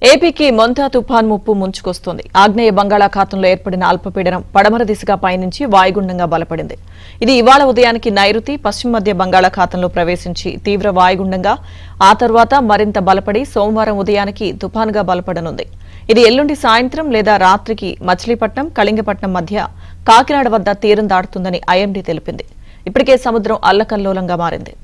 ఏపీకి మొంతా తుఫాన్ ముప్పు ముంచుకొస్తోంది. ఆగ్నేయ బంగాళాఖాతంలో ఏర్పడిన అల్పపీడనం పడమర దిశగా పయనించి వాయుగుండంగా బలపడింది. ఇది ఇవాళ ఉదయానికి నైరుతి పశ్చిమ మధ్య బంగాళాఖాతంలో ప్రవేశించి తీవ్ర వాయుగుండంగా ఆ తర్వాత మరింత బలపడి సోమవారం ఉదయానికి తుఫానుగా బలపడనుంది. ఇది ఎల్లుండి సాయంత్రం లేదా రాత్రికి మచిలీపట్నం, కళింగపట్నం మధ్య కాకినాడ వద్ద తీరం దాటుతుందని ఐఎండీ తెలిపింది. ఇప్పటికే సముద్రం అల్లకల్లోలంగా మారింది.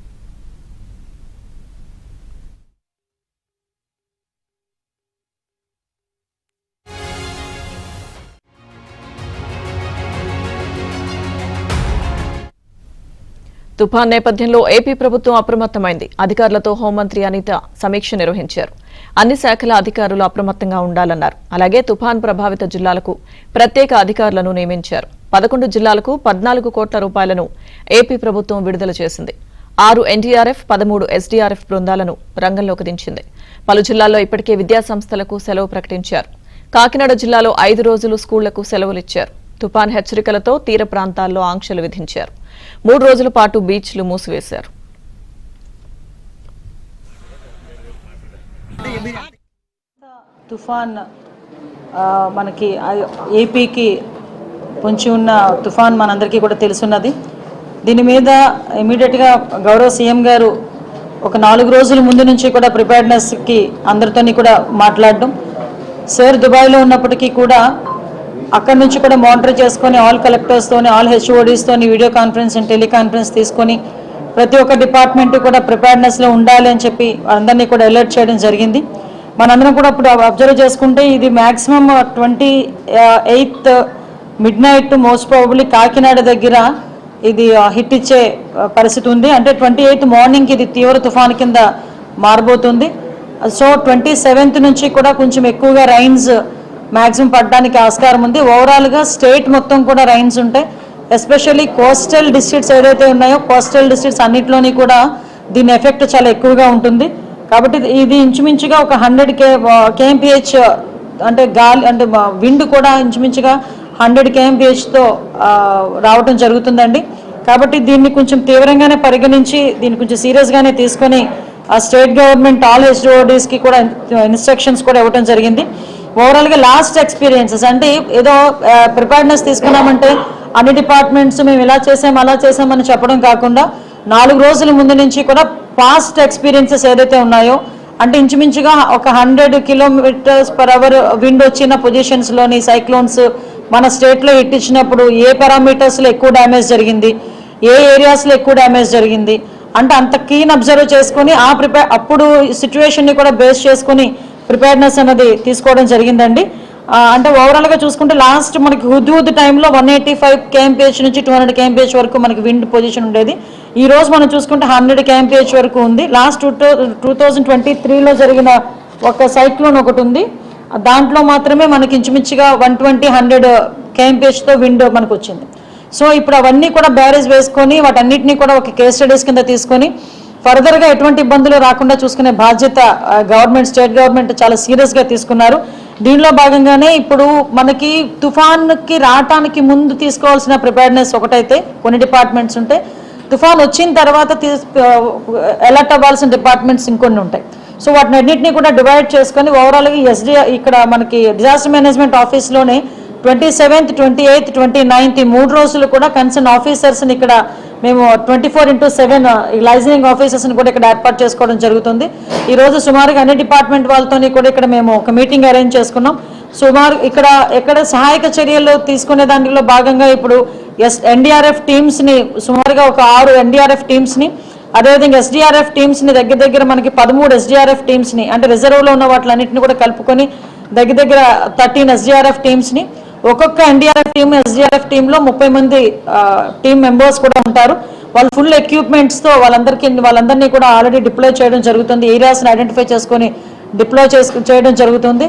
తుఫాన్ నేపథ్యంలో ఏపీ ప్రభుత్వం అప్రమత్తమైంది. అధికారులతో హోంమంత్రి అనిత సమీక్ష నిర్వహించారు. అన్ని శాఖల అధికారులు అప్రమత్తంగా ఉండాలన్నారు. అలాగే తుఫాన్ ప్రభావిత జిల్లాలకు ప్రత్యేక అధికారులను నియమించారు. 11 జిల్లాలకు 14 కోట్ల రూపాయలను ఏపీ ప్రభుత్వం విడుదల చేసింది. 6 ఎన్డీఆర్ఎఫ్, 13 ఎస్డీఆర్ఎఫ్ బృందాలను రంగంలోకి దించింది. పలు జిల్లాల్లో ఇప్పటికే విద్యాసంస్థలకు సెలవు ప్రకటించారు. కాకినాడ జిల్లాలో 5 రోజులు స్కూళ్లకు సెలవులిచ్చారు. తుఫాన్ హెచ్చరికలతో తీర ప్రాంతాల్లో ఆంక్షలు విధించారు. 3 రోజుల పాటు బీచ్లు మూసివేశారు. తుఫాన్ మనకి ఏపీకి పొంచి ఉన్న తుఫాన్ మనందరికీ కూడా తెలుసున్నది. దీని మీద ఇమీడియట్గా గౌరవ సీఎం గారు ఒక 4 రోజుల ముందు నుంచి కూడా ప్రిపేర్నెస్కి అందరితోని కూడా మాట్లాడడం, సార్ దుబాయ్లో ఉన్నప్పటికీ కూడా అక్కడి నుంచి కూడా మానిటర్ చేసుకొని ఆల్ కలెక్టర్స్తోని, ఆల్ హెచ్ఓడీస్తోని వీడియో కాన్ఫరెన్స్ అండ్ టెలికాన్ఫరెన్స్ తీసుకొని ప్రతి ఒక్క డిపార్ట్మెంట్ కూడా ప్రిపేర్నెస్లో ఉండాలి అని చెప్పి అందరినీ కూడా అలర్ట్ చేయడం జరిగింది. మనందరం కూడా ఇప్పుడు అబ్జర్వ్ చేసుకుంటే ఇది maximum 28th midnight most probably Kakinada దగ్గర ఇది హిట్ ఇచ్చే పరిస్థితి ఉంది. అంటే 28th మార్నింగ్కి ఇది తీవ్ర తుఫాను కింద మారబోతుంది. సో 27th నుంచి కూడా కొంచెం ఎక్కువగా రైన్స్ మ్యాక్సిమం పడడానికి ఆస్కారం ఉంది. ఓవరాల్గా స్టేట్ మొత్తం కూడా రైన్స్ ఉంటాయి. ఎస్పెషల్లీ కోస్టల్ డిస్ట్రిక్ట్స్ ఏదైతే ఉన్నాయో కోస్టల్ డిస్ట్రిక్ట్స్ అన్నింటిలోని కూడా దీని ఎఫెక్ట్ చాలా ఎక్కువగా ఉంటుంది. కాబట్టి ఇది ఇంచుమించుగా ఒక 100 kmph అంటే గాలి అంటే విండ్ కూడా ఇంచుమించుగా 100 kmphతో రావటం జరుగుతుందండి. కాబట్టి దీన్ని కొంచెం తీవ్రంగానే పరిగణించి దీన్ని కొంచెం సీరియస్గానే తీసుకొని ఆ స్టేట్ గవర్నమెంట్ ఆల్ హెచ్ఓడీస్కి కూడా ఇన్స్ట్రక్షన్స్ కూడా ఇవ్వడం జరిగింది. ఓవరాల్గా లాస్ట్ ఎక్స్పీరియన్సెస్ అంటే ఏదో ప్రిపేర్నెస్ తీసుకున్నామంటే అన్ని డిపార్ట్మెంట్స్ మేము ఇలా చేసాం అలా చేసామని చెప్పడం కాకుండా 4 రోజుల ముందు నుంచి కూడా పాస్ట్ ఎక్స్పీరియన్సెస్ ఏదైతే ఉన్నాయో అంటే ఇంచుమించుగా ఒక 100 km/h విండ్ వచ్చిన పొజిషన్స్లోని సైక్లోన్స్ మన స్టేట్లో హిట్ ఇచ్చినప్పుడు ఏ పారామీటర్స్లో ఎక్కువ డ్యామేజ్ జరిగింది, ఏ ఏరియాస్లో ఎక్కువ డ్యామేజ్ జరిగింది అంటే అంత కీన్ అబ్జర్వ్ చేసుకుని అప్పుడు సిచ్యువేషన్ని కూడా బేస్ చేసుకుని ప్రిపేర్నెస్ అనేది తీసుకోవడం జరిగిందండి. అంటే ఓవరాల్గా చూసుకుంటే లాస్ట్ మనకి హుద్ టైంలో 185 kmph నుంచి 200 kmph వరకు మనకి విండ్ పొజిషన్ ఉండేది. ఈ రోజు మనం చూసుకుంటే 100 kmph వరకు ఉంది. లాస్ట్ 2023లో జరిగిన ఒక సైక్లోన్ ఒకటి ఉంది. దాంట్లో మాత్రమే మనకి ఇంచుమించుగా 120-100 kmphతో విండ్ మనకు వచ్చింది. సో ఇప్పుడు అవన్నీ కూడా బ్యారేజ్ వేసుకొని వాటన్నిటినీ కూడా ఒక కేస్ స్టడీస్ కింద తీసుకొని ఫర్దర్గా ఎటువంటి ఇబ్బందులు రాకుండా చూసుకునే బాధ్యత గవర్నమెంట్, స్టేట్ గవర్నమెంట్ చాలా సీరియస్గా తీసుకున్నారు. దీనిలో భాగంగానే ఇప్పుడు మనకి తుఫాన్కి రావటానికి ముందు తీసుకోవాల్సిన ప్రిపేర్నెస్ ఒకటైతే కొన్ని డిపార్ట్మెంట్స్ ఉంటాయి, తుఫాన్ వచ్చిన తర్వాత అలర్ట్ అవ్వాల్సిన డిపార్ట్మెంట్స్ ఇంకొన్ని ఉంటాయి. సో వాటిని అన్నింటినీ కూడా డివైడ్ చేసుకొని ఓవరాల్గా ఇక్కడ మనకి డిజాస్టర్ మేనేజ్మెంట్ ఆఫీస్లోనే 27th, 28th, 29th 3 రోజులు కూడా కన్సర్న్ ఆఫీసర్స్ని ఇక్కడ మేము 24/7 లైజనింగ్ ఆఫీసర్స్ని కూడా ఇక్కడ ఏర్పాటు చేసుకోవడం జరుగుతుంది. ఈరోజు సుమారుగా అన్ని డిపార్ట్మెంట్ వాళ్ళతో కూడా ఇక్కడ మేము ఒక మీటింగ్ అరేంజ్ చేసుకున్నాం. సుమారు ఎక్కడ సహాయక చర్యలు తీసుకునే దాంట్లో భాగంగా ఇప్పుడు ఎన్డీఆర్ఎఫ్ టీమ్స్ని సుమారుగా ఒక 6 ఎన్డీఆర్ఎఫ్ టీమ్స్ని, అదేవిధంగా ఎస్డీఆర్ఎఫ్ టీమ్స్ని దగ్గర మనకి 13 ఎస్డీఆర్ఎఫ్ టీమ్స్ని అంటే రిజర్వ్లో ఉన్న వాటిలన్నింటినీ కూడా కలుపుకొని దగ్గర 13 ఎస్డీఆర్ఎఫ్ టీమ్స్ని, ఒక్కొక్క ఎన్డీఆర్ఎఫ్ టీమ్, ఎస్డీఆర్ఎఫ్ టీంలో 30 మంది టీమ్ మెంబర్స్ కూడా ఉంటారు. వాళ్ళు ఫుల్ ఎక్విప్మెంట్స్తో వాళ్ళందరినీ కూడా ఆల్రెడీ డిప్లాయ్ చేయడం జరుగుతుంది. ఏరియాస్ని ఐడెంటిఫై చేసుకొని డిప్లాయ్ చేయడం జరుగుతుంది.